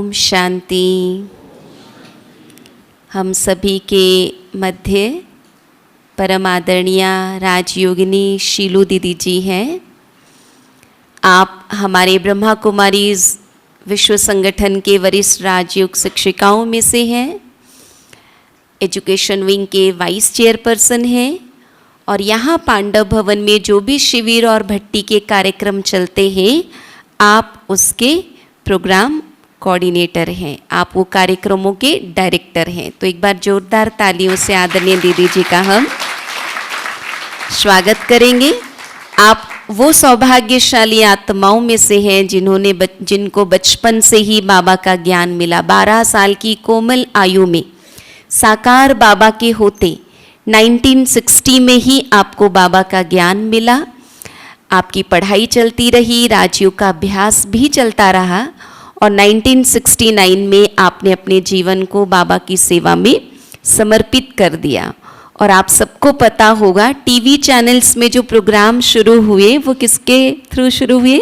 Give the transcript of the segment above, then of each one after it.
ओम शांति। हम सभी के मध्य परम आदरणीय राजयोगिनी शीलू दीदी जी हैं। आप हमारे ब्रह्मा कुमारीज विश्व संगठन के वरिष्ठ राजयोग शिक्षिकाओं में से हैं, एजुकेशन विंग के वाइस चेयरपर्सन हैं और यहाँ पांडव भवन में जो भी शिविर और भट्टी के कार्यक्रम चलते हैं आप उसके प्रोग्राम कोऑर्डिनेटर हैं, आप वो कार्यक्रमों के डायरेक्टर हैं। तो एक बार जोरदार तालियों से आदरणीय दीदी जी का हम स्वागत करेंगे। आप वो सौभाग्यशाली आत्माओं में से हैं जिनको बचपन से ही बाबा का ज्ञान मिला। 12 साल की कोमल आयु में साकार बाबा के होते 1960 में ही आपको बाबा का ज्ञान मिला। आपकी पढ़ाई चलती रही, राजयोग का अभ्यास भी चलता रहा और 1969 में आपने अपने जीवन को बाबा की सेवा में समर्पित कर दिया। और आप सबको पता होगा टीवी चैनल्स में जो प्रोग्राम शुरू हुए वो किसके थ्रू शुरू हुए?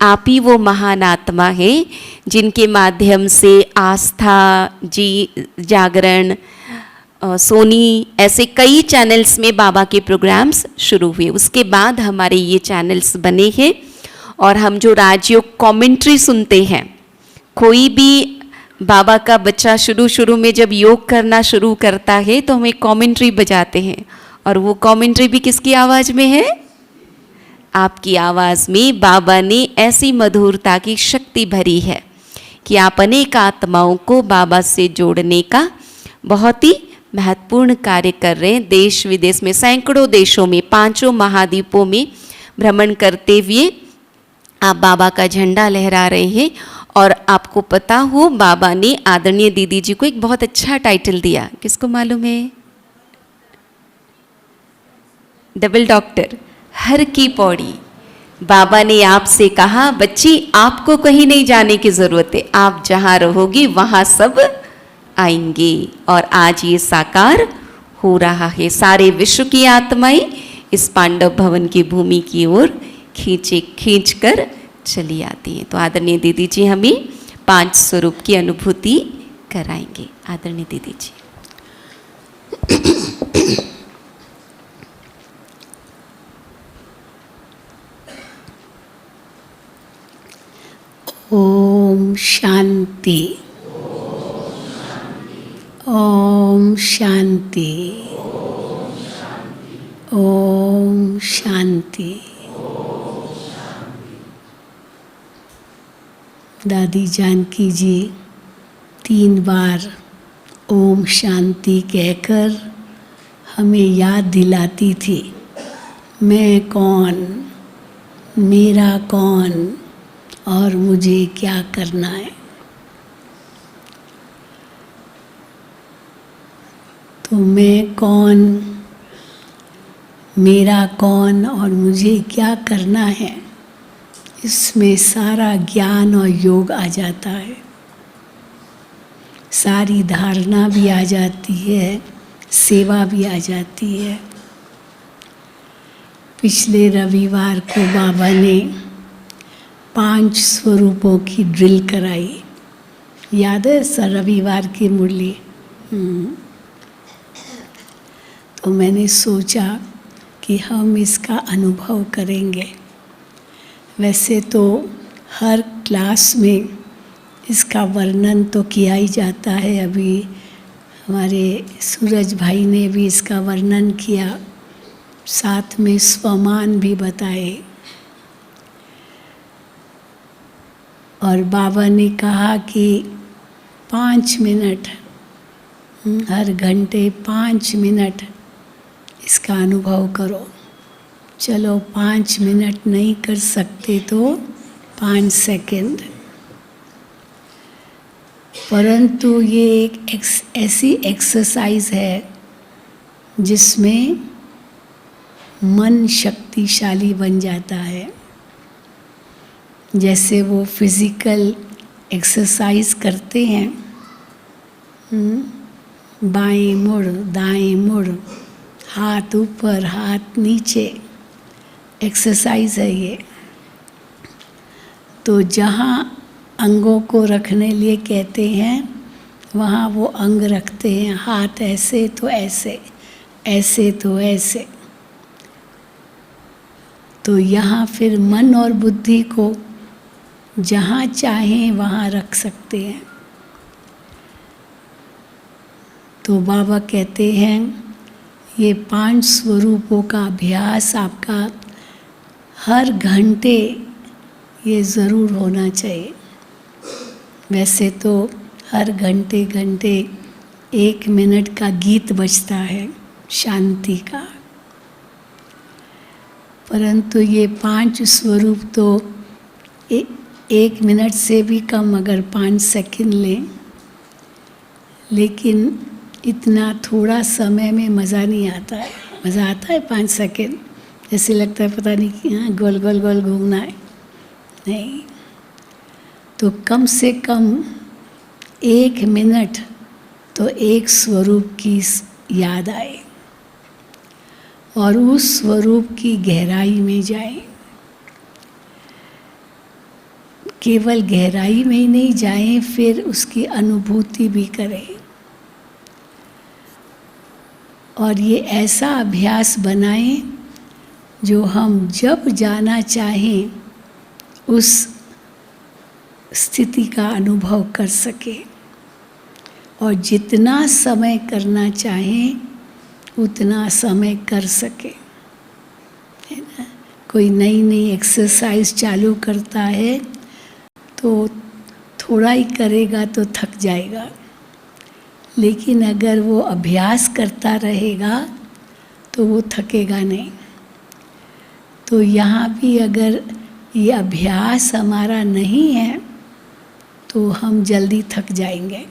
आप ही वो महान आत्मा हैं जिनके माध्यम से आस्था जी, जागरण, सोनी, ऐसे कई चैनल्स में बाबा के प्रोग्राम्स शुरू हुए। उसके बाद हमारे ये चैनल्स बने हैं और हम जो राजयोग कमेंट्री सुनते हैं, कोई भी बाबा का बच्चा शुरू में जब योग करना शुरू करता है तो हमें कमेंट्री बजाते हैं और वो कमेंट्री भी किसकी आवाज़ में है? आपकी आवाज़ में बाबा ने ऐसी मधुरता की शक्ति भरी है कि आप अनेक आत्माओं को बाबा से जोड़ने का बहुत ही महत्वपूर्ण कार्य कर रहे हैं। देश विदेश में सैकड़ों देशों में 5 महाद्वीपों में भ्रमण करते हुए आप बाबा का झंडा लहरा रहे हैं। और आपको पता हो बाबा ने आदरणीय दीदी जी को एक बहुत अच्छा टाइटल दिया, किसको मालूम है? डबल डॉक्टर, हर की पौड़ी। बाबा ने आपसे कहा बच्ची आपको कहीं नहीं जाने की जरूरत है, आप जहां रहोगी वहां सब आएंगे। और आज ये साकार हो रहा है। सारे विश्व की आत्माएं इस पांडव भवन की भूमि की ओर खींच कर चली आती हैं। तो आदरणीय दीदी जी हमें 5 स्वरूप की अनुभूति कराएंगे। आदरणीय दीदी जी। ओम शांति, ओम शांति, ओम शांति। दादी जानकी जी 3 बार ओम शांति कहकर हमें याद दिलाती थी, मैं कौन, मेरा कौन और मुझे क्या करना है। तो मैं कौन, मेरा कौन और मुझे क्या करना है, इसमें सारा ज्ञान और योग आ जाता है, सारी धारणा भी आ जाती है, सेवा भी आ जाती है। पिछले रविवार को बाबा ने 5 स्वरूपों की ड्रिल कराई, याद है सर? रविवार की मुरली। तो मैंने सोचा कि हम इसका अनुभव करेंगे। वैसे तो हर क्लास में इसका वर्णन तो किया ही जाता है। अभी हमारे सूरज भाई ने भी इसका वर्णन किया, साथ में स्वमान भी बताए। और बाबा ने कहा कि 5 मिनट, हर घंटे 5 मिनट इसका अनुभव करो। चलो 5 मिनट नहीं कर सकते तो 5 सेकंड, परंतु ये एक ऐसी एक्सरसाइज है जिसमें मन शक्तिशाली बन जाता है। जैसे वो फिजिकल एक्सरसाइज करते हैं, बाएं मुड़, दाएं मुड़, हाथ ऊपर, हाथ नीचे, एक्सरसाइज है ये। तो जहाँ अंगों को रखने लिए कहते हैं, वहाँ वो अंग रखते हैं, हाथ ऐसे तो ऐसे, ऐसे तो ऐसे। तो यहाँ फिर मन और बुद्धि को जहाँ चाहें वहाँ रख सकते हैं। तो बाबा कहते हैं ये 5 स्वरूपों का अभ्यास आपका हर घंटे ये ज़रूर होना चाहिए। वैसे तो हर घंटे घंटे 1 मिनट का गीत बजता है शांति का, परंतु ये 5 स्वरूप तो 1 मिनट से भी कम, अगर 5 सेकंड लें, लेकिन इतना थोड़ा समय में मज़ा नहीं आता है। मज़ा आता है 5 सेकंड, जैसे लगता है पता नहीं कि हाँ गोल गोल गोल घूमना है, नहीं। तो कम से कम 1 मिनट तो एक स्वरूप की याद आए और उस स्वरूप की गहराई में जाए। केवल गहराई में ही नहीं जाएं, फिर उसकी अनुभूति भी करें। और ये ऐसा अभ्यास बनाएं जो हम जब जाना चाहें उस स्थिति का अनुभव कर सके, और जितना समय करना चाहें उतना समय कर सके, है ना। कोई नई नई एक्सरसाइज चालू करता है तो थोड़ा ही करेगा तो थक जाएगा, लेकिन अगर वो अभ्यास करता रहेगा तो वो थकेगा नहीं। तो यहाँ भी अगर ये अभ्यास हमारा नहीं है तो हम जल्दी थक जाएंगे।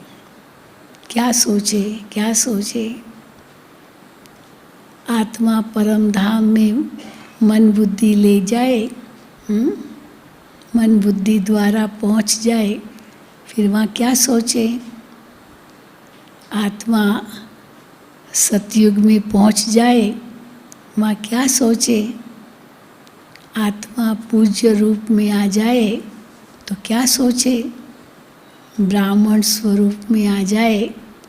क्या सोचे, क्या सोचे। आत्मा परम धाम में मन बुद्धि ले जाए, मन बुद्धि द्वारा पहुँच जाए, फिर वहाँ क्या सोचे। आत्मा सतयुग में पहुँच जाए, वहाँ क्या सोचे। आत्मा पूज्य रूप में आ जाए तो क्या सोचे। ब्राह्मण स्वरूप में आ जाए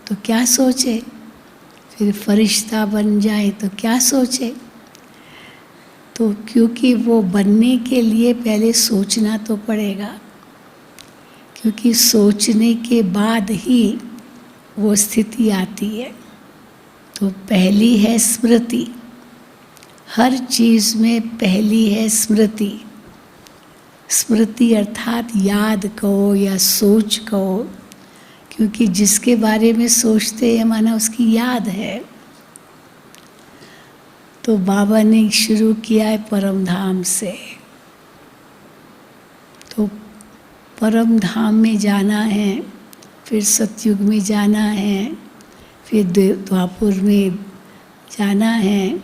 तो क्या सोचे। फिर फरिश्ता बन जाए तो क्या सोचे। तो क्योंकि वो बनने के लिए पहले सोचना तो पड़ेगा, क्योंकि सोचने के बाद ही वो स्थिति आती है। तो पहली है स्मृति, हर चीज़ में पहली है स्मृति। स्मृति अर्थात याद कहो या सोच कहो, क्योंकि जिसके बारे में सोचते हैं माना उसकी याद है। तो बाबा ने शुरू किया है परम धाम से। तो परम धाम में जाना है, फिर सतयुग में जाना है, फिर द्वापर में जाना है,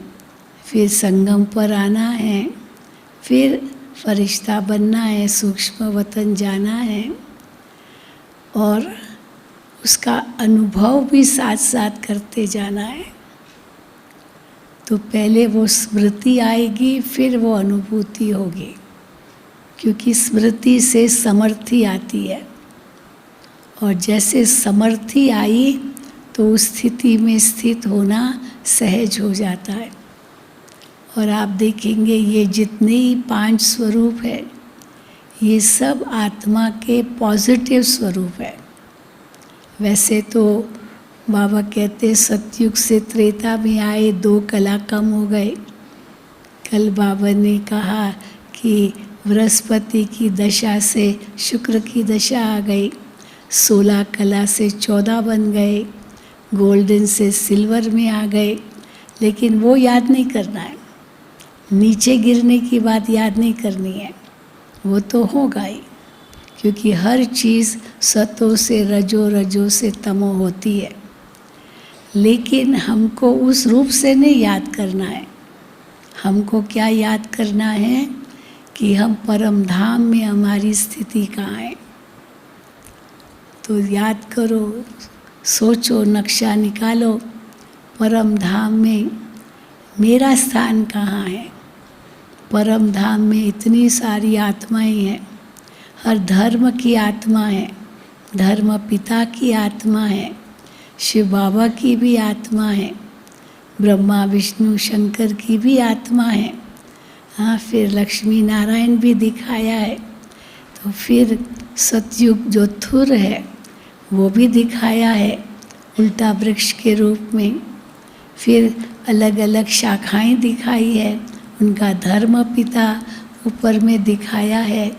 फिर संगम पर आना है, फिर फरिश्ता बनना है, सूक्ष्म वतन जाना है, और उसका अनुभव भी साथ साथ करते जाना है। तो पहले वो स्मृति आएगी, फिर वो अनुभूति होगी, क्योंकि स्मृति से समर्थि आती है, और जैसे समर्थि आई तो उस स्थिति में स्थित होना सहज हो जाता है। और आप देखेंगे ये जितने ही 5 स्वरूप है, ये सब आत्मा के पॉजिटिव स्वरूप है। वैसे तो बाबा कहते सतयुग से त्रेता में आए, 2 कला कम हो गए। कल बाबा ने कहा कि बृहस्पति की दशा से शुक्र की दशा आ गई, 16 कला से 14 बन गए, गोल्डन से सिल्वर में आ गए। लेकिन वो याद नहीं करना है, नीचे गिरने की बात याद नहीं करनी है, वो तो होगा ही, क्योंकि हर चीज़ सतो से रजो, रजो से तमो होती है। लेकिन हमको उस रूप से नहीं याद करना है। हमको क्या याद करना है कि हम परम धाम में हमारी स्थिति कहाँ है। तो याद करो, सोचो, नक्शा निकालो, परम धाम में मेरा स्थान कहाँ है। परम धाम में इतनी सारी आत्माएं हैं, हर धर्म की आत्मा है, धर्म पिता की आत्मा है, शिव बाबा की भी आत्मा है, ब्रह्मा विष्णु शंकर की भी आत्मा है। हाँ, फिर लक्ष्मी नारायण भी दिखाया है। तो फिर सतयुग जो थुर है वो भी दिखाया है उल्टा वृक्ष के रूप में। फिर अलग अलग शाखाएं दिखाई है, उनका धर्म पिता ऊपर में दिखाया है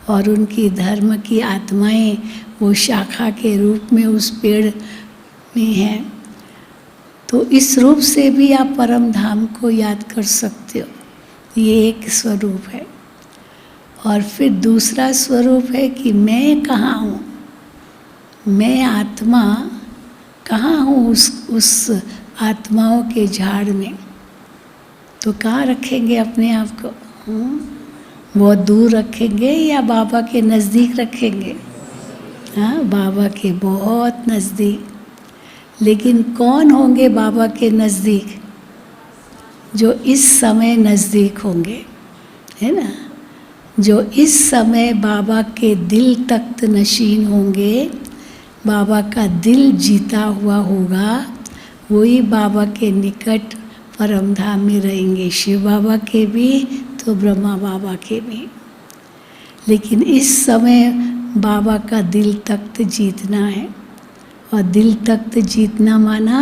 और उनकी धर्म की आत्माएं वो शाखा के रूप में उस पेड़ में हैं। तो इस रूप से भी आप परम धाम को याद कर सकते हो। ये एक स्वरूप है। और फिर दूसरा स्वरूप है कि मैं कहाँ हूँ, मैं आत्मा कहाँ हूँ उस आत्माओं के झाड़ में। तो कहाँ रखेंगे अपने आप को? बहुत दूर रखेंगे या बाबा के नज़दीक रखेंगे? हाँ, बाबा के बहुत नज़दीक। लेकिन कौन होंगे बाबा के नज़दीक? जो इस समय नज़दीक होंगे, है ना, जो इस समय बाबा के दिल तख्त नशीन होंगे, बाबा का दिल जीता हुआ होगा, वही बाबा के निकट परम धाम में रहेंगे। शिव बाबा के भी तो ब्रह्मा बाबा के भी। लेकिन इस समय बाबा का दिल तख्त जीतना है। और दिल तख्त जीतना माना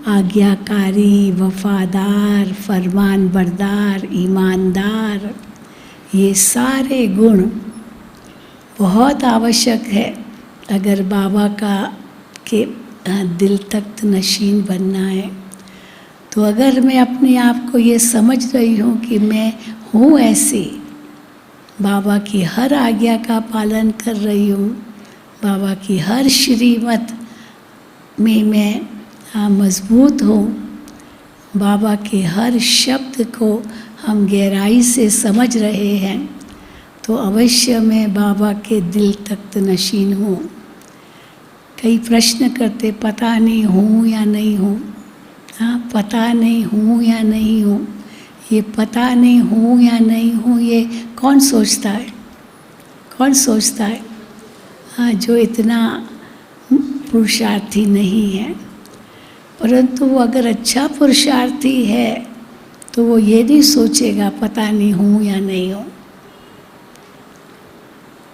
आज्ञाकारी, वफादार, फरमान बरदार, ईमानदार, ये सारे गुण बहुत आवश्यक है अगर बाबा का के दिल तख्त नशीन बनना है। तो अगर मैं अपने आप को ये समझ रही हूँ कि मैं हूँ ऐसी, बाबा की हर आज्ञा का पालन कर रही हूँ, बाबा की हर श्रीमत में मैं मजबूत हूँ, बाबा के हर शब्द को हम गहराई से समझ रहे हैं, तो अवश्य मैं बाबा के दिल तख्त नशीन हूँ। कई प्रश्न करते, पता नहीं हूँ या नहीं हूँ। हाँ, पता नहीं हूँ या नहीं हूँ, ये पता नहीं हूँ या नहीं हूँ, ये कौन सोचता है? कौन सोचता है? हाँ, जो इतना पुरुषार्थी नहीं है। परंतु वो अगर अच्छा पुरुषार्थी है तो वो ये नहीं सोचेगा पता नहीं हूँ या नहीं हूँ,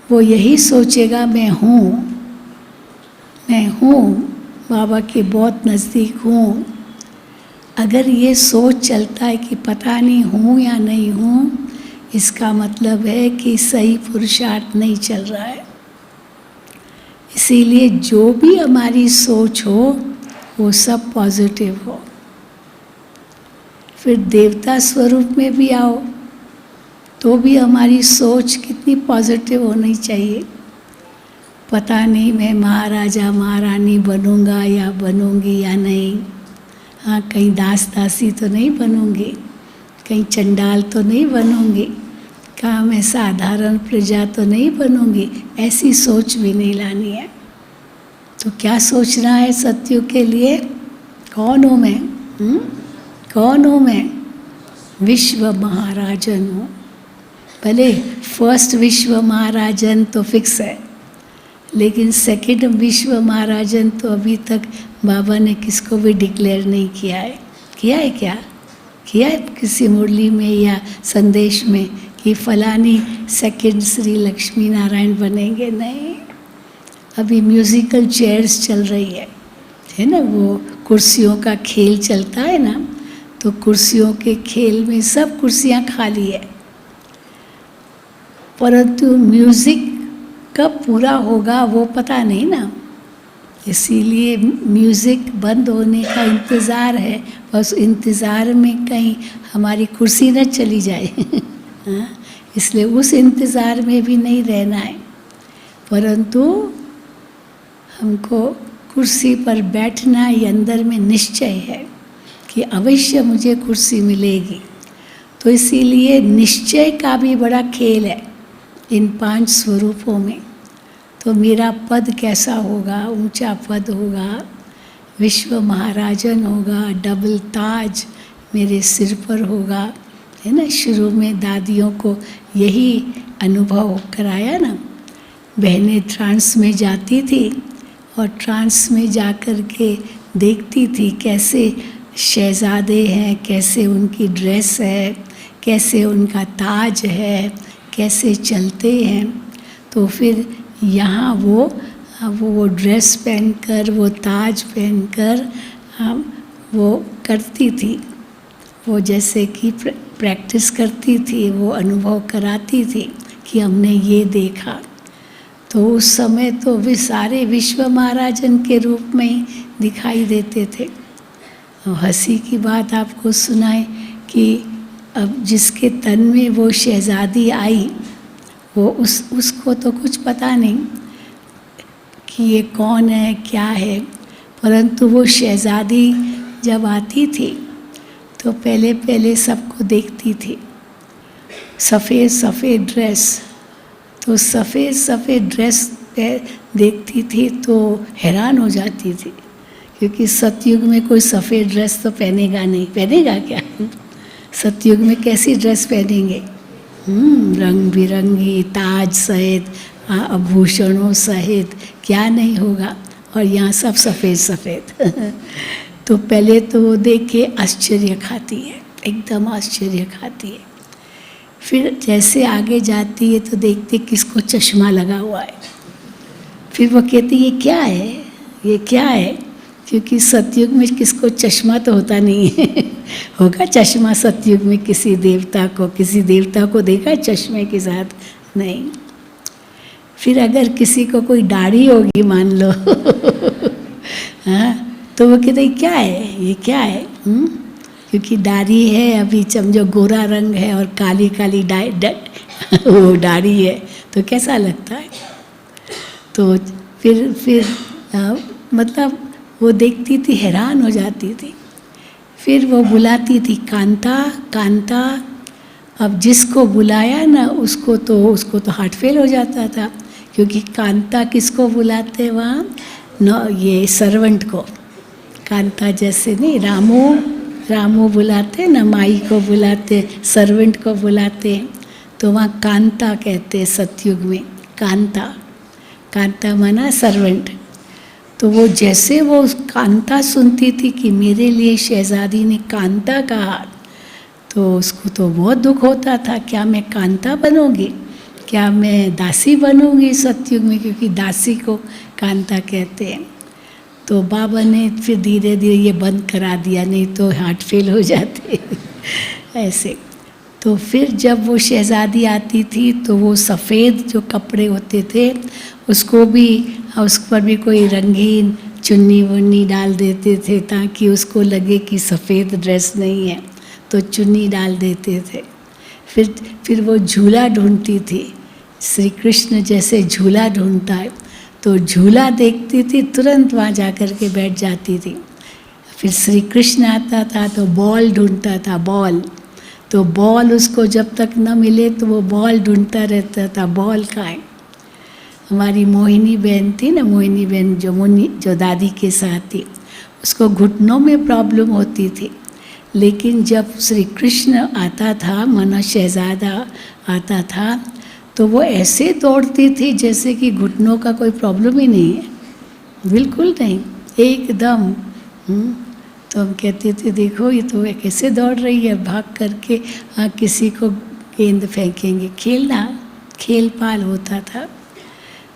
वो यही सोचेगा मैं हूँ, मैं हूँ, बाबा के बहुत नज़दीक हूँ। अगर ये सोच चलता है कि पता नहीं हूँ या नहीं हूँ, इसका मतलब है कि सही पुरुषार्थ नहीं चल रहा है। इसीलिए जो भी हमारी सोच हो वो सब पॉजिटिव हो। फिर देवता स्वरूप में भी आओ तो भी हमारी सोच कितनी पॉजिटिव होनी चाहिए। पता नहीं मैं महाराजा महारानी बनूंगा या बनूंगी या नहीं। हाँ, कहीं दास दासी तो नहीं बनूंगी, कहीं चंडाल तो नहीं बनूंगी, कहाँ मैं साधारण प्रजा तो नहीं बनूंगी, ऐसी सोच भी नहीं लानी है। तो क्या सोचना है सत्युग के लिए? कौन हूँ मैं? कौन हूँ मैं? विश्व महाराजन हूँ। भले फर्स्ट विश्व महाराजन तो फिक्स है, लेकिन सेकंड विश्व महाराजन तो अभी तक बाबा ने किसको भी डिक्लेयर नहीं किया है। किया है क्या? किया है किसी मुरली में या संदेश में कि फलानी सेकंड श्री लक्ष्मी नारायण बनेंगे? नहीं। अभी म्यूज़िकल चेयर्स चल रही है ना, वो कुर्सियों का खेल चलता है ना, तो कुर्सियों के खेल में सब कुर्सियाँ खाली है, परंतु म्यूज़िक कब पूरा होगा वो पता नहीं ना। इसीलिए म्यूज़िक बंद होने का इंतज़ार है, बस इंतज़ार में कहीं हमारी कुर्सी न चली जाए हाँ, इसलिए उस इंतज़ार में भी नहीं रहना है, परंतु हमको कुर्सी पर बैठना ये अंदर में निश्चय है कि अवश्य मुझे कुर्सी मिलेगी। तो इसीलिए निश्चय का भी बड़ा खेल है इन 5 स्वरूपों में। तो मेरा पद कैसा होगा? ऊंचा पद होगा, विश्व महाराजन होगा, डबल ताज मेरे सिर पर होगा, है ना। शुरू में दादियों को यही अनुभव कराया ना, बहनें ट्रांस में जाती थी और ट्रांस में जा कर के देखती थी कैसे शहजादे हैं, कैसे उनकी ड्रेस है, कैसे उनका ताज है, कैसे चलते हैं। तो फिर यहाँ वो ड्रेस पहनकर, वो ताज पहनकर वो करती थी, वो जैसे कि प्रैक्टिस करती थी, वो अनुभव कराती थी कि हमने ये देखा। तो उस समय तो वे सारे विश्व महाराजन के रूप में ही दिखाई देते थे। और हंसी की बात आपको सुनाए कि अब जिसके तन में वो शहजादी आई, वो उसको तो कुछ पता नहीं कि ये कौन है, क्या है, परंतु वो शहजादी जब आती थी तो पहले पहले सबको देखती थी। सफ़ेद सफ़ेद ड्रेस, तो सफ़ेद सफ़ेद ड्रेस देखती थी तो हैरान हो जाती थी, क्योंकि सतयुग में कोई सफ़ेद ड्रेस तो पहनेगा नहीं, पहनेगा क्या? सतयुग में कैसी ड्रेस पहनेंगे? रंग बिरंगी, ताज सहित, आभूषणों सहित, क्या नहीं होगा। और यहाँ सब सफ़ेद सफ़ेद। तो पहले तो वो देख के आश्चर्य खाती है, एकदम आश्चर्य खाती है। फिर जैसे आगे जाती है तो देखते किसको चश्मा लगा हुआ है। फिर वो कहती ये क्या है, ये क्या है? क्योंकि सतयुग में किसको चश्मा तो होता नहीं है। होगा चश्मा सतयुग में किसी देवता को? किसी देवता को देखा चश्मे के साथ? नहीं। फिर अगर किसी को कोई दाढ़ी होगी मान लो हाँ, तो वो कहते क्या है, ये क्या है? क्योंकि दाढ़ी है, अभी समझो गोरा रंग है और काली काली वो दाढ़ी है, तो कैसा लगता है? तो फिर मतलब वो देखती थी, हैरान हो जाती थी। फिर वो बुलाती थी कांता कांता। अब जिसको बुलाया ना उसको तो हार्ट फेल हो जाता था, क्योंकि कांता किसको बुलाते वहाँ? न ये सर्वेंट को। कांता जैसे नहीं, रामू बुलाते न, माई को बुलाते, सर्वेंट को बुलाते, तो वहाँ कांता कहते हैं सतयुग में। कांता, कांता माना सर्वेंट। तो वो जैसे वो कांता सुनती थी कि मेरे लिए शहजादी ने कांता कहा, तो उसको तो बहुत दुख होता था, क्या मैं कांता बनूंगी, क्या मैं दासी बनूंगी सतयुग में? क्योंकि दासी को कांता कहते हैं। तो बाबा ने फिर धीरे धीरे ये बंद करा दिया, नहीं तो हार्ट फेल हो जाते ऐसे। तो फिर जब वो शहजादी आती थी तो वो सफ़ेद जो कपड़े होते थे उसको भी, उस पर भी कोई रंगीन चुन्नी वुन्नी डाल देते थे ताकि उसको लगे कि सफ़ेद ड्रेस नहीं है, तो चुन्नी डाल देते थे। फिर वो झूला ढूंढती थी, श्री कृष्ण जैसे झूला ढूंढता है, तो झूला देखती थी, तुरंत वहाँ जा कर के बैठ जाती थी। फिर श्री कृष्ण आता था तो बॉल ढूंढता था, बॉल। तो बॉल उसको जब तक न मिले तो वो बॉल ढूंढता रहता था, बॉल कहाँ है? हमारी मोहिनी बहन थी ना, मोहिनी बहन जो दादी के साथ थी, उसको घुटनों में प्रॉब्लम होती थी। लेकिन जब श्री कृष्ण आता था, माना शहजादा आता था, तो वो ऐसे दौड़ती थी जैसे कि घुटनों का कोई प्रॉब्लम ही नहीं है, बिल्कुल नहीं, एकदम। तो हम कहते थे देखो ये तो कैसे दौड़ रही है, भाग करके किसी को गेंद फेंकेंगे, खेलना, खेल पाल होता था।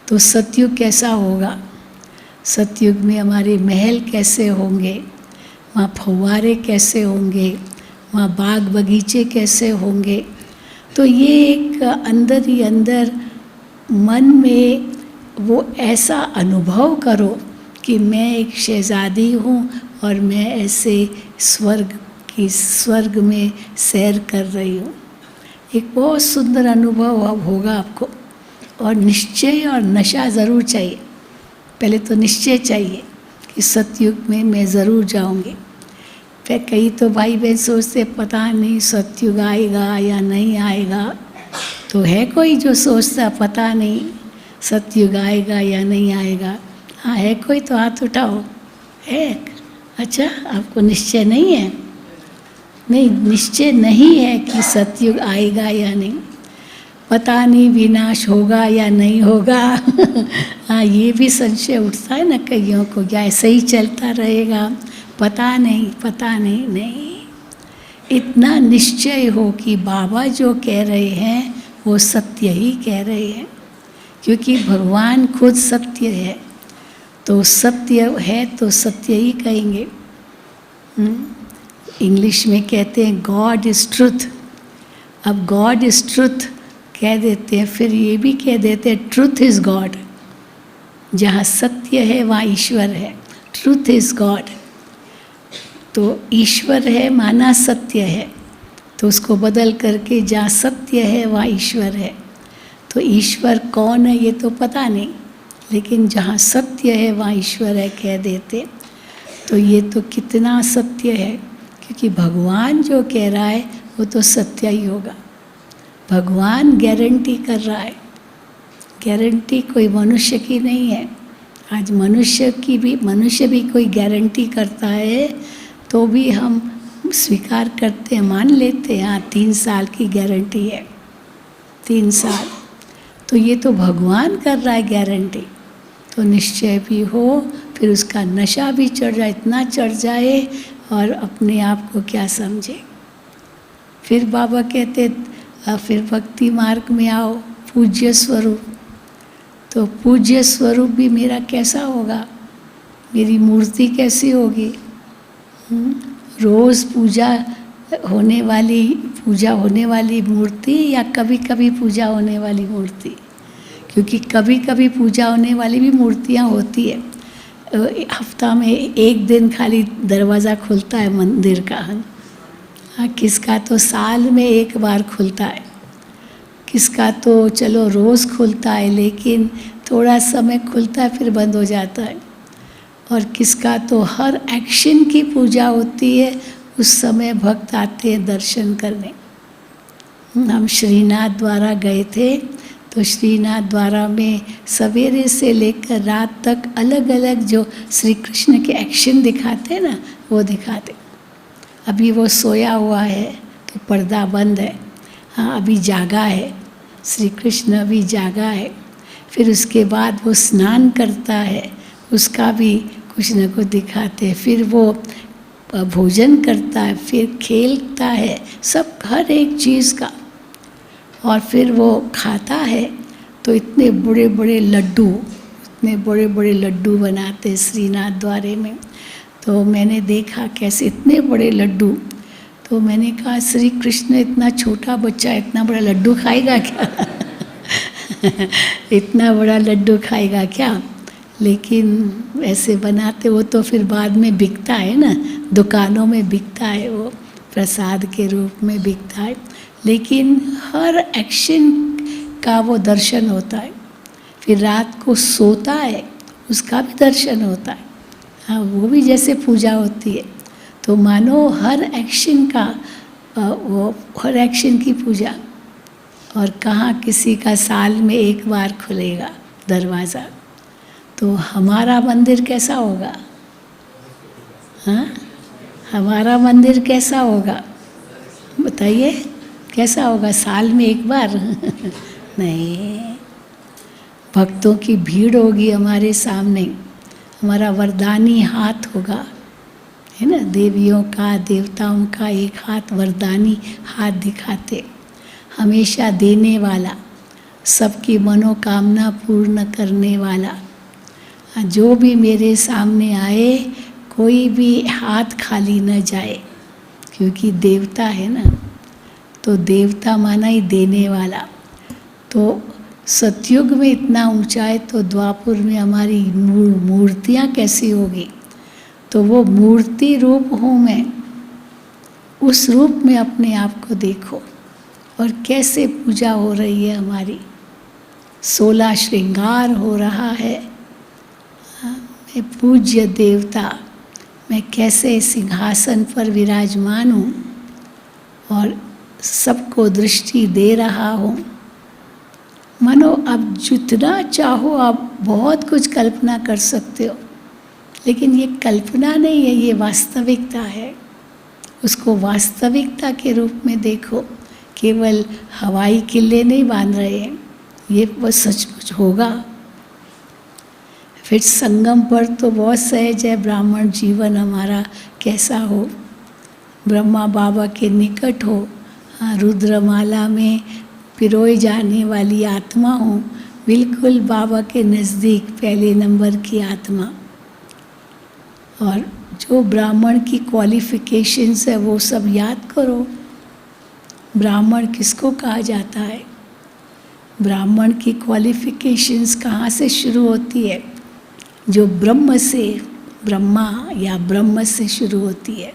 तो सतयुग कैसा होगा? सतयुग में हमारे महल कैसे होंगे, वहाँ फव्वारे कैसे होंगे, वहाँ बाग बगीचे कैसे होंगे? तो ये एक अंदर ही अंदर मन में वो ऐसा अनुभव करो कि मैं एक शहजादी हूँ और मैं ऐसे स्वर्ग में सैर कर रही हूँ। एक बहुत सुंदर अनुभव अब होगा आपको। और निश्चय और नशा ज़रूर चाहिए। पहले तो निश्चय चाहिए कि सतयुग में मैं ज़रूर जाऊँगी। फिर कई तो भाई बहन सोचते पता नहीं सतयुग आएगा या नहीं आएगा। तो है कोई जो सोचता पता नहीं सतयुग आएगा या नहीं आएगा? हाँ है कोई तो हाथ उठाओ। है? अच्छा, आपको निश्चय नहीं है? नहीं, निश्चय नहीं है कि सतयुग आएगा या नहीं। पता नहीं विनाश होगा या नहीं होगा। हाँ, ये भी संशय उठता है ना कईयों को, क्या ऐसे ही चलता रहेगा, पता नहीं, नहीं। इतना निश्चय हो कि बाबा जो कह रहे हैं वो सत्य ही कह रहे हैं, क्योंकि भगवान खुद सत्य है, तो सत्य है तो सत्य ही कहेंगे। इंग्लिश में कहते हैं गॉड इज़ ट्रुथ। अब गॉड इज़ ट्रुथ कह देते हैं, फिर ये भी कह देते हैं ट्रुथ इज़ गॉड। जहाँ सत्य है वहाँ ईश्वर है, ट्रुथ इज़ गॉड। तो ईश्वर है माना सत्य है, तो उसको बदल करके जहाँ सत्य है वहाँ ईश्वर है। तो ईश्वर कौन है ये तो पता नहीं, लेकिन जहाँ सत्य है वहाँ ईश्वर है कह देते। तो ये तो कितना सत्य है, क्योंकि भगवान जो कह रहा है वो तो सत्य ही होगा। भगवान गारंटी कर रहा है, गारंटी कोई मनुष्य की नहीं है। आज मनुष्य भी कोई गारंटी करता है तो भी हम स्वीकार करते हैं, मान लेते हैं, हाँ 3 साल की गारंटी है, 3 साल। तो ये तो भगवान कर रहा है गारंटी, तो निश्चय भी हो, फिर उसका नशा भी चढ़ जाए, इतना चढ़ जाए और अपने आप को क्या समझे। फिर बाबा कहते फिर भक्ति मार्ग में आओ, पूज्य स्वरूप। तो पूज्य स्वरूप भी मेरा कैसा होगा, मेरी मूर्ति कैसी होगी। रोज़ पूजा होने वाली मूर्ति या कभी कभी पूजा होने वाली मूर्ति, क्योंकि कभी कभी पूजा होने वाली भी मूर्तियाँ होती है। हफ्ता में 1 दिन खाली दरवाज़ा खुलता है मंदिर का, हाँ, किसका तो साल में 1 बार खुलता है, किसका तो चलो रोज़ खुलता है लेकिन थोड़ा समय खुलता है फिर बंद हो जाता है, और किसका तो हर एक्शन की पूजा होती है, उस समय भक्त आते हैं दर्शन करने। हम श्रीनाथ द्वारा गए थे, तो श्रीनाथ द्वारा में सवेरे से लेकर रात तक अलग अलग जो श्री कृष्ण के एक्शन दिखाते हैं ना, वो दिखाते। अभी वो सोया हुआ है तो पर्दा बंद है, हाँ अभी जागा है, श्री कृष्ण अभी जागा है। फिर उसके बाद वो स्नान करता है, उसका भी कुछ न कुछ दिखाते हैं। फिर वो भोजन करता है, फिर खेलता है, सब हर एक चीज़ का। और फिर वो खाता है तो इतने बड़े बड़े लड्डू बनाते श्रीनाथ द्वारे में। तो मैंने देखा कैसे इतने बड़े लड्डू, तो मैंने कहा श्री कृष्ण इतना छोटा बच्चा इतना बड़ा लड्डू खाएगा क्या? इतना बड़ा लड्डू खाएगा क्या? लेकिन ऐसे बनाते, वो तो फिर बाद में बिकता है ना, दुकानों में बिकता है, वो प्रसाद के रूप में बिकता है। लेकिन हर एक्शन का वो दर्शन होता है। फिर रात को सोता है, उसका भी दर्शन होता है, हाँ वो भी जैसे पूजा होती है। तो मानो हर एक्शन का वो हर एक्शन की पूजा। और कहाँ किसी का साल में 1 बार खुलेगा दरवाज़ा, तो हमारा मंदिर कैसा होगा? हाँ, हमारा मंदिर कैसा होगा बताइए, कैसा होगा? साल में 1 बार? नहीं, भक्तों की भीड़ होगी हमारे सामने, हमारा वरदानी हाथ होगा, है ना, देवियों का देवताओं का एक हाथ वरदानी हाथ दिखाते, हमेशा देने वाला, सबकी मनोकामना पूर्ण करने वाला। जो भी मेरे सामने आए, कोई भी हाथ खाली न जाए, क्योंकि देवता है ना, तो देवता माना ही देने वाला। तो सतयुग में इतना ऊंचा है, तो द्वापुर में हमारी मूर्तियाँ कैसी होगी? तो वो मूर्ति रूप हूँ मैं, उस रूप में अपने आप को देखो। और कैसे पूजा हो रही है हमारी, 16 श्रृंगार हो रहा है। मैं पूज्य देवता, मैं कैसे सिंहासन पर विराजमान हूँ और सबको दृष्टि दे रहा हूँ। मानो अब जितना चाहो आप बहुत कुछ कल्पना कर सकते हो, लेकिन ये कल्पना नहीं है, ये वास्तविकता है। उसको वास्तविकता के रूप में देखो केवल हवाई किले नहीं बांध रहे हैं, ये बस सचमुच होगा। फिर संगम पर तो बहुत सहज है ब्राह्मण जीवन हमारा कैसा हो, ब्रह्मा बाबा के निकट हो, हाँ रुद्रमाला में पिरोई जाने वाली आत्मा हो, बिल्कुल बाबा के नज़दीक पहले नंबर की आत्मा। और जो ब्राह्मण की क्वालिफ़िकेशंस है वो सब याद करो। ब्राह्मण किसको कहा जाता है? ब्राह्मण की क्वालिफ़िकेशंस कहाँ से शुरू होती है? जो ब्रह्म से, ब्रह्मा या ब्रह्म से शुरू होती है।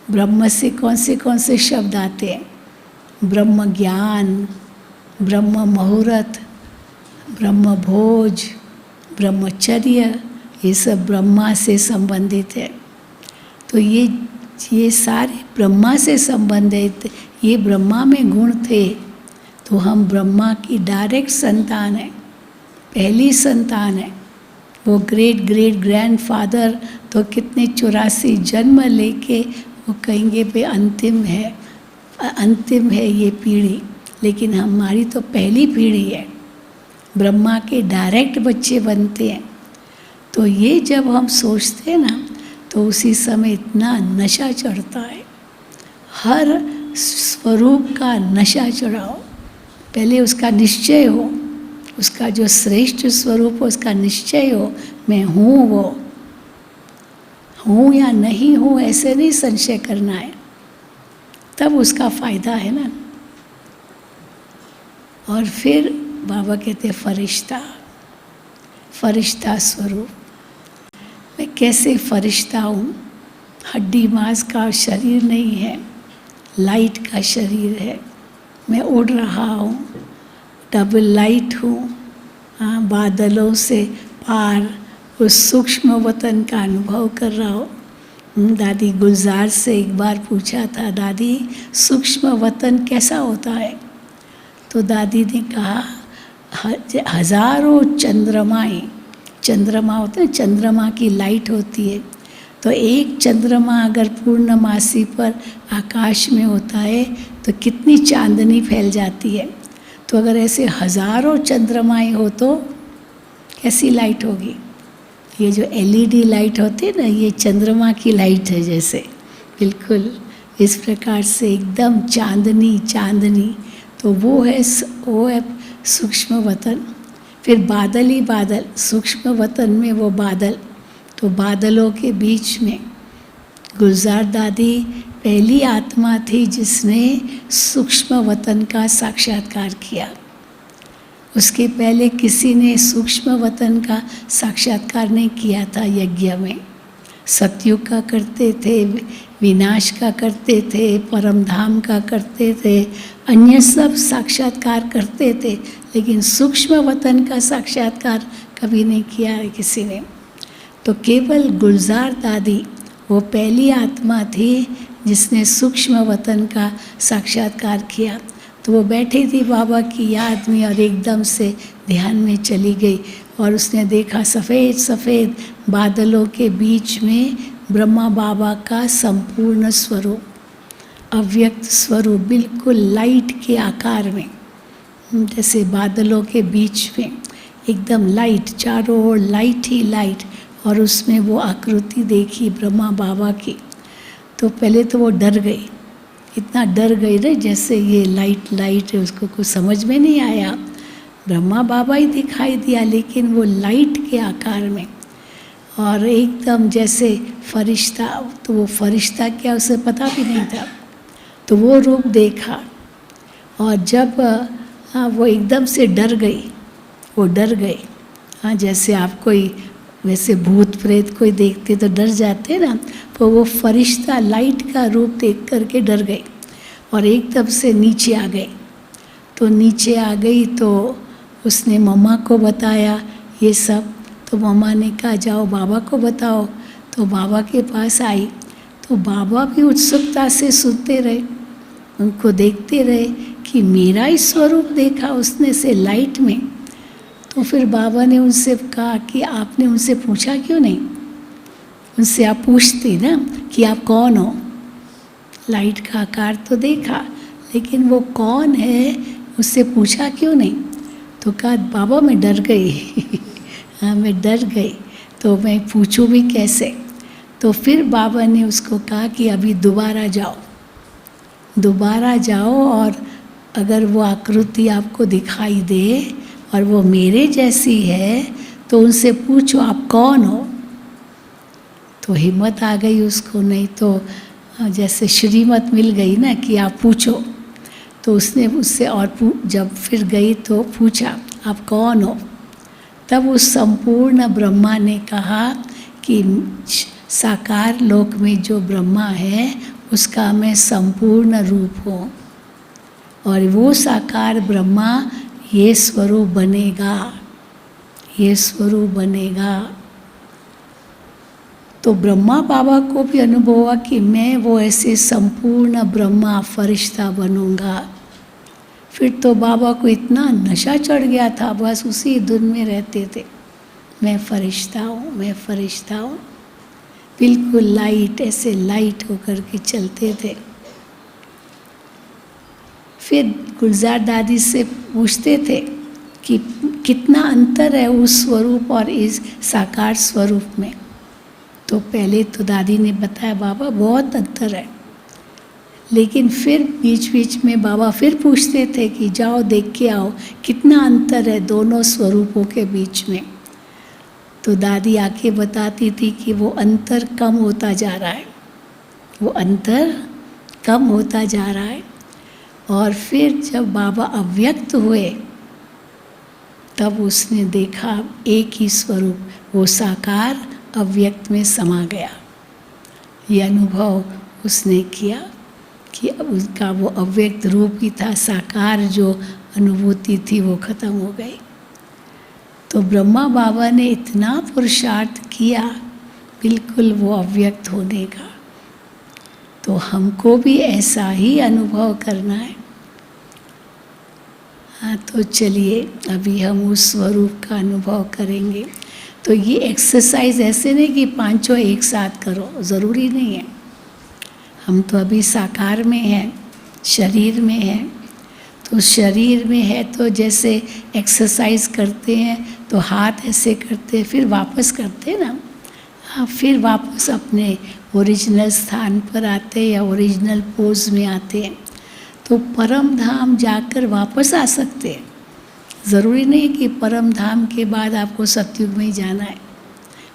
ब्रह्म से कौन से शब्द आते हैं? ब्रह्म ज्ञान, ब्रह्म मुहूर्त, ब्रह्म भोज, ब्रह्मचर्य, ये सब ब्रह्मा से संबंधित है। तो ये सारे ब्रह्मा से संबंधित, ये ब्रह्मा में गुण थे, तो हम ब्रह्मा की डायरेक्ट संतान है, पहली संतान है। वो ग्रेट ग्रेट ग्रैंडफादर तो कितने 84 जन्म लेके वो कहेंगे पे अंतिम है ये पीढ़ी, लेकिन हमारी तो पहली पीढ़ी है। ब्रह्मा के डायरेक्ट बच्चे बनते हैं। तो ये जब हम सोचते हैं ना, तो उसी समय इतना नशा चढ़ता है। हर स्वरूप का नशा चढ़ाओ, पहले उसका निश्चय हो, उसका जो श्रेष्ठ स्वरूप हो उसका निश्चय हो, मैं हूँ, वो हूँ या नहीं हूँ ऐसे नहीं संशय करना है, तब उसका फ़ायदा है ना। और फिर बाबा कहते फरिश्ता स्वरूप। मैं कैसे फरिश्ता हूँ? हड्डी मांस का शरीर नहीं है, लाइट का शरीर है। मैं उड़ रहा हूँ, डबल लाइट हूँ, हाँ बादलों से पार उस सूक्ष्म वतन का अनुभव कर रहा हूँ। दादी गुलजार से एक बार पूछा था, दादी सूक्ष्म वतन कैसा होता है? तो दादी ने कहा हजारों चंद्रमाएँ, चंद्रमा होते हैं, चंद्रमा की लाइट होती है, तो एक चंद्रमा अगर पूर्णमासी पर आकाश में होता है तो कितनी चांदनी फैल जाती है। तो अगर ऐसे हजारों चंद्रमाएँ हो तो कैसी लाइट होगी? ये जो LED लाइट होती है ना, ये चंद्रमा की लाइट है जैसे, बिल्कुल इस प्रकार से एकदम चांदनी। तो वो है सूक्ष्म वतन। फिर बादल ही बादल, सूक्ष्म वतन में वो बादल, तो बादलों के बीच में गुलजार दादी पहली आत्मा थी जिसने सूक्ष्म वतन का साक्षात्कार किया। उसके पहले किसी ने सूक्ष्म वतन का साक्षात्कार नहीं किया था। यज्ञ में सतयुग का करते थे, विनाश का करते थे, परम धाम का करते थे, अन्य सब साक्षात्कार करते थे, लेकिन सूक्ष्म वतन का साक्षात्कार कभी नहीं किया है किसी ने। तो केवल गुलजार दादी वो पहली आत्मा थी जिसने सूक्ष्म वतन का साक्षात्कार किया। तो वो बैठी थी बाबा की याद में और एकदम से ध्यान में चली गई और उसने देखा सफ़ेद सफ़ेद बादलों के बीच में ब्रह्मा बाबा का संपूर्ण स्वरूप, अव्यक्त स्वरूप, बिल्कुल लाइट के आकार में, जैसे बादलों के बीच में एकदम लाइट, चारों ओर लाइट ही लाइट, और उसमें वो आकृति देखी ब्रह्मा बाबा की। तो पहले तो वो डर गई, इतना डर गई ना जैसे ये लाइट है, उसको कुछ समझ में नहीं आया। ब्रह्मा बाबा ही दिखाई दिया, लेकिन वो लाइट के आकार में और एकदम जैसे फरिश्ता। तो वो फरिश्ता क्या उसे पता भी नहीं था। तो वो रूप देखा और जब वो एकदम से डर गई, वो डर गई। हाँ, जैसे आप कोई वैसे भूत प्रेत कोई देखते तो डर जाते ना, तो वो फरिश्ता लाइट का रूप देख करके डर गई और एकदम से नीचे आ गई। तो नीचे आ गई तो उसने मम्मा को बताया ये सब। तो मम्मा ने कहा जाओ बाबा को बताओ। तो बाबा के पास आई तो बाबा भी उत्सुकता से सुनते रहे, उनको देखते रहे कि मेरा ही स्वरूप देखा उसने से लाइट में। तो फिर बाबा ने उनसे कहा कि आपने उनसे पूछा क्यों नहीं? उनसे आप पूछती ना कि आप कौन हो। लाइट का आकार तो देखा लेकिन वो कौन है उससे पूछा क्यों नहीं? तो कहा बाबा मैं डर गई हाँ मैं डर गई, तो मैं पूछूं भी कैसे? तो फिर बाबा ने उसको कहा कि अभी दोबारा जाओ और अगर वो आकृति आपको दिखाई दे और वो मेरे जैसी है तो उनसे पूछो आप कौन हो। तो हिम्मत आ गई उसको, नहीं तो जैसे श्रीमत मिल गई ना कि आप पूछो, तो उसने उससे और जब फिर गई तो पूछा आप कौन हो। तब उस संपूर्ण ब्रह्मा ने कहा कि साकार लोक में जो ब्रह्मा है उसका मैं संपूर्ण रूप हूँ और वो साकार ब्रह्मा ये स्वरूप बनेगा। तो ब्रह्मा बाबा को भी अनुभव हुआ कि मैं वो ऐसे संपूर्ण ब्रह्मा फरिश्ता बनूंगा। फिर तो बाबा को इतना नशा चढ़ गया था, बस उसी धुन में रहते थे, मैं फरिश्ता हूँ, बिल्कुल लाइट, ऐसे लाइट होकर के चलते थे। फिर गुलजार दादी से पूछते थे कि कितना अंतर है उस स्वरूप और इस साकार स्वरूप में। तो पहले तो दादी ने बताया बाबा बहुत अंतर है, लेकिन फिर बीच बीच में बाबा फिर पूछते थे कि जाओ देख के आओ कितना अंतर है दोनों स्वरूपों के बीच में। तो दादी आके बताती थी कि वो अंतर कम होता जा रहा है, और फिर जब बाबा अव्यक्त हुए तब उसने देखा एक ही स्वरूप, वो साकार अव्यक्त में समा गया। ये अनुभव उसने किया कि उसका वो अव्यक्त रूप ही था, साकार जो अनुभूति थी वो खत्म हो गई। तो ब्रह्मा बाबा ने इतना पुरुषार्थ किया बिल्कुल वो अव्यक्त होने का। तो हमको भी ऐसा ही अनुभव करना है। हाँ, तो चलिए अभी हम उस स्वरूप का अनुभव करेंगे। तो ये एक्सरसाइज ऐसे नहीं कि पांचों एक साथ करो, ज़रूरी नहीं है। हम तो अभी साकार में हैं, शरीर में हैं, तो शरीर में है तो जैसे एक्सरसाइज करते हैं तो हाथ ऐसे करते हैं, फिर वापस करते हैं ना, हाँ, फिर वापस अपने ओरिजिनल स्थान पर आते हैं या ओरिजिनल पोज में आते हैं, तो परम धाम जाकर वापस आ सकते हैं। ज़रूरी नहीं कि परम धाम के बाद आपको सतयुग में ही जाना है,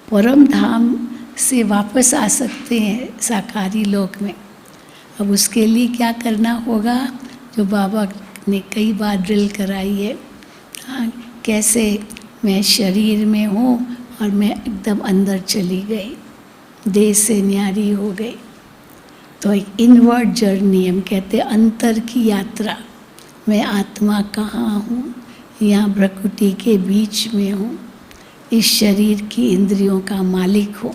परम धाम से वापस आ सकते हैं साकारी लोक में। अब उसके लिए क्या करना होगा, जो बाबा ने कई बार ड्रिल कराई है। हाँ, कैसे मैं शरीर में हूँ और मैं एकदम अंदर चली गई, देह से न्यारी हो गई। तो एक इनवर्ड जर्नी, हम कहते हैं अंतर की यात्रा। मैं आत्मा कहाँ हूँ, यहाँ प्रकृति के बीच में हूँ, इस शरीर की इंद्रियों का मालिक हूँ।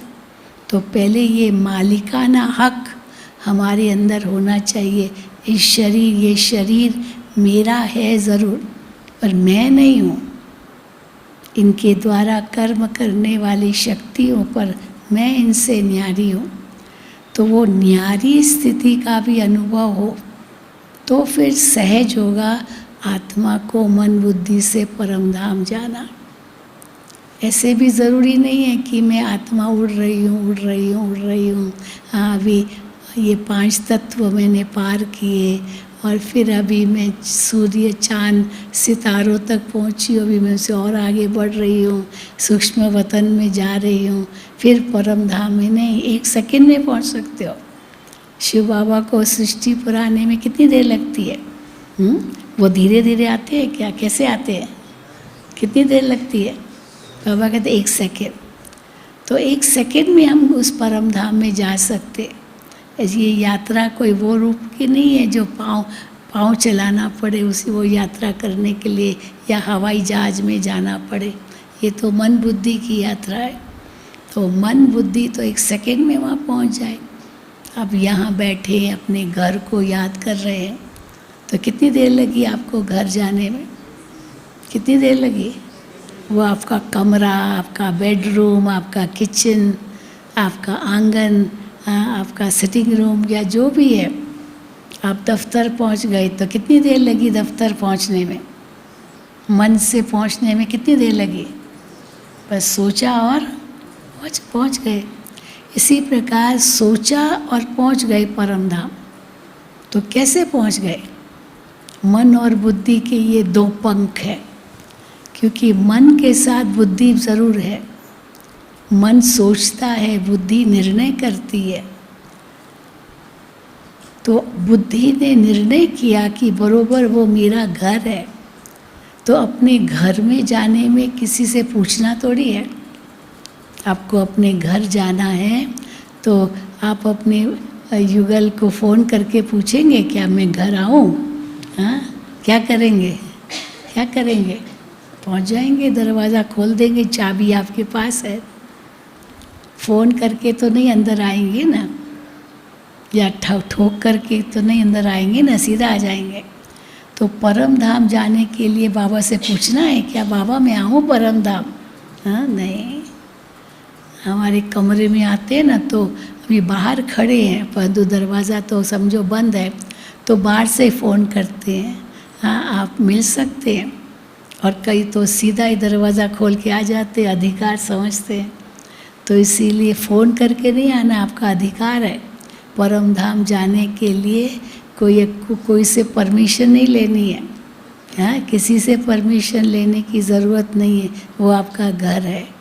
तो पहले ये मालिकाना हक हमारे अंदर होना चाहिए। ये शरीर मेरा है ज़रूर, पर मैं नहीं हूँ। इनके द्वारा कर्म करने वाली शक्तियों पर मैं इनसे न्यारी हूँ। तो वो न्यारी स्थिति का भी अनुभव हो तो फिर सहज होगा आत्मा को मन बुद्धि से परम धाम जाना। ऐसे भी ज़रूरी नहीं है कि मैं आत्मा उड़ रही हूँ। हाँ, अभी ये 5 तत्व मैंने पार किए और फिर अभी मैं सूर्य चाँद सितारों तक पहुँची, अभी मैं उससे और आगे बढ़ रही हूँ, सूक्ष्म वतन में जा रही हूँ, फिर परम धाम में नहीं, 1 सेकंड में पहुँच सकते हो। शिव बाबा को सृष्टि पर आने में कितनी देर लगती है? वो धीरे धीरे आते हैं क्या, कैसे आते हैं, कितनी देर लगती है? बाबा कहते 1 सेकंड। तो 1 सेकंड में हम उस परम धाम में जा सकते। ये यात्रा कोई वो रूप की नहीं है जो पाँव चलाना पड़े उसी वो यात्रा करने के लिए, या हवाई जहाज में जाना पड़े। ये तो मन बुद्धि की यात्रा है। तो मन बुद्धि तो 1 सेकंड में वहाँ पहुँच जाए। अब यहाँ बैठे अपने घर को याद कर रहे हैं, तो कितनी देर लगी आपको घर जाने में? कितनी देर लगी? वो आपका कमरा, आपका बेडरूम, आपका किचन, आपका आंगन, आपका सिटिंग रूम या जो भी है, आप दफ्तर पहुंच गए तो कितनी देर लगी दफ्तर पहुंचने में? मन से पहुंचने में कितनी देर लगी? बस सोचा और पहुंच गए। इसी प्रकार सोचा और पहुंच गए परम धाम। तो कैसे पहुंच गए? मन और बुद्धि के ये दो पंख हैं, क्योंकि मन के साथ बुद्धि ज़रूर है। मन सोचता है, बुद्धि निर्णय करती है। तो बुद्धि ने निर्णय किया कि बरोबर वो मेरा घर है, तो अपने घर में जाने में किसी से पूछना थोड़ी है। आपको अपने घर जाना है तो आप अपने युगल को फ़ोन करके पूछेंगे क्या मैं घर आऊँ? हाँ, क्या करेंगे? क्या करेंगे? पहुँच जाएंगे, दरवाज़ा खोल देंगे, चाबी आपके पास है। फ़ोन करके तो नहीं अंदर आएंगे ना, या ठोक करके तो नहीं अंदर आएंगे ना, सीधा आ जाएंगे। तो परम धाम जाने के लिए बाबा से पूछना है क्या, बाबा मैं आऊँ परम धाम? हाँ, नहीं। हमारे कमरे में आते हैं ना तो अभी बाहर खड़े हैं, परंतु दरवाज़ा तो समझो बंद है, तो बाहर से फ़ोन करते हैं, हाँ आप मिल सकते हैं। और कई तो सीधा ही दरवाज़ा खोल के आ जाते, अधिकार समझते हैं। तो इसीलिए फ़ोन करके नहीं आना, आपका अधिकार है। परम धाम जाने के लिए कोई से परमिशन नहीं लेनी है, हाँ, किसी से परमिशन लेने की ज़रूरत नहीं है, वो आपका घर है।